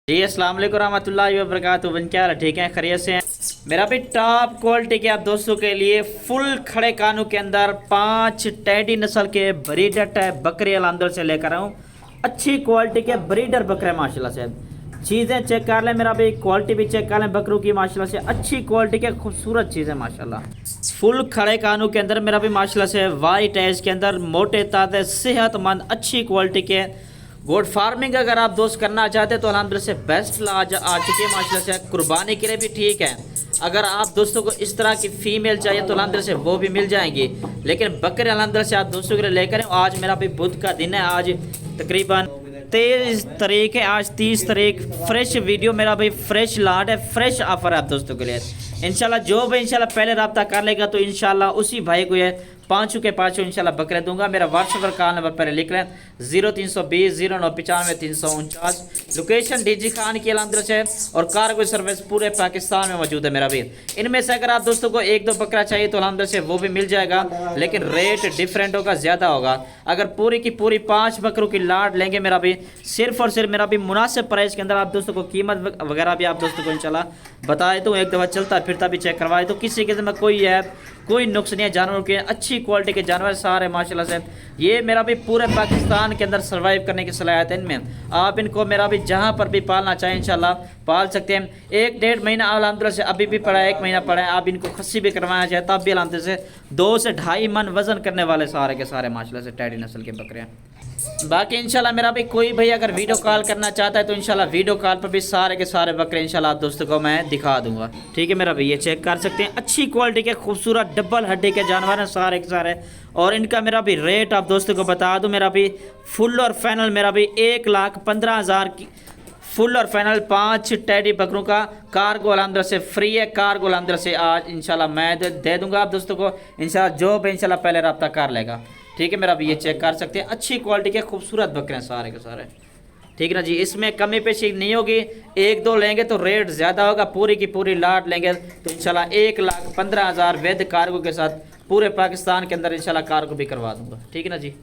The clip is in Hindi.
जी अस्सलाम वालेकुम रहमतुल्लाहि व बरकातुहू। बन क्या हाल है? ठीक है, खैरियत से हैं? मेरा भी टॉप क्वालिटी के आप दोस्तों के लिए फुल खड़े कानों के अंदर 5 टैडी नस्ल के ब्रीडर टाइप बकरे अलहमदुलिल्लाह से लेकर आऊँ। अच्छी क्वालिटी के ब्रीडर बकरे माशाल्लाह से। चीज़ें चेक कर लें, मेरा भी क्वालिटी भी चेक कर लें बकरों की माशाल्लाह से। अच्छी क्वालिटी के खूबसूरत चीज़ें माशाल्लाह। फुल खड़े कानों के अंदर मेरा भी माशाल्लाह से वाइट एज के अंदर मोटे ताज़े सेहतमंद अच्छी क्वालिटी के गोट फार्मिंग अगर आप दोस्त करना चाहते हैं तो अल्हम्दुलिल्लाह से बेस्ट आ चुके हैं माशाल्लाह से। कुर्बानी के लिए भी ठीक है। अगर आप दोस्तों को इस तरह की फ़ीमेल चाहिए तो अल्हम्दुलिल्लाह से वो भी मिल जाएंगी, लेकिन बकरे अल्हम्दुलिल्लाह से आप दोस्तों के लिए लेकर आए। आज मेरा भी बुध का दिन है, आज तकरीबन 23 तारीख है, आज 30 तारीख। फ्रेश वीडियो मेरा भाई फ्रेश लाट है, फ्रेश ऑफर है आप दोस्तों के लिए। इंशाल्लाह जो भी इंशाल्लाह पहले रब्ता कर लेगा तो इंशाल्लाह उसी भाई को ये पाँचों के पाँचों इंशाल्लाह बकरे दूंगा। मेरा व्हाट्सएप पर कॉल नंबर पहले लिख लें 0320 0995 349। लोकेशन डीजी खान की अल्हम्दुलिल्लाह से और कार्गो सर्विस पूरे पाकिस्तान में मौजूद है मेरा भी। इनमें से अगर आप दोस्तों को एक दो बकरा चाहिए तो अल्हम्दुलिल्लाह से वो भी मिल जाएगा, लेकिन रेट डिफरेंट होगा, ज़्यादा होगा। अगर पूरी की पूरी 5 बकरों की लाट लेंगे मेरा भी सिर्फ और सिर्फ मेरा भी मुनासिब प्राइस के अंदर आप दोस्तों को कीमत वगैरह भी आप दोस्तों को इंशाल्लाह बताए तो एक दफ़ा चलता फिरता भी चेक करवाए तो किसी किस्म में कोई ऐप कोई नुक्स नहीं है। जानवरों के अच्छी क्वालिटी के जानवर सारे माशाल्लाह से। ये मेरा भी पूरे पाकिस्तान के अंदर सर्वाइव करने की सलाहियत है इनमें। आप इनको मेरा भी जहाँ पर भी पालना चाहें इंशाल्लाह पाल सकते हैं। 1-1.5 महीना अल्हम्दुलिल्लाह से अभी भी पड़ा है, 1 महीना पड़ा है। आप इनको खस्सी भी करवाना चाहे तब भी अल्हम्दुलिल्लाह से 2 से 2.5 मन वजन करने वाले सारे के सारे माशाल्लाह से टैडी नस्ल के बकरे हैं। बाकी इंशाल्लाह मेरा भी कोई भाई अगर वीडियो कॉल करना चाहता है तो इंशाल्लाह वीडियो कॉल पर भी सारे के सारे बकरे इंशाल्लाह आप दोस्तों को मैं दिखा दूंगा। ठीक है मेरा भाई, ये चेक कर सकते हैं। अच्छी क्वालिटी के खूबसूरत डबल हड्डी के जानवर हैं सारे के सारे। और इनका मेरा भी रेट आप दोस्तों को बता दूं, मेरा भी फुल और फाइनल मेरा भी 1,15,000 की फुल और फाइनल 5 टैडी बकरों का कार्गो अल्हम्दुलिल्लाह से फ्री है। कार्गो अल्हम्दुलिल्लाह से आज इंशाल्लाह मैं दे दूंगा आप दोस्तों को इंशाल्लाह, जो भी इंशाल्लाह पहले रब्ता कर लेगा। ठीक है मेरा भी, ये चेक कर सकते हैं। अच्छी क्वालिटी के खूबसूरत बकरे हैं सारे के सारे। ठीक है ना जी, इसमें कमी पेशी नहीं होगी। 1-2 लेंगे तो रेट ज़्यादा होगा, पूरी की पूरी लाट लेंगे तो इंशाल्लाह 1,15,000 वैध कार्गो के साथ पूरे पाकिस्तान के अंदर इंशाल्लाह कार्गो भी करवा दूंगा। ठीक है ना जी।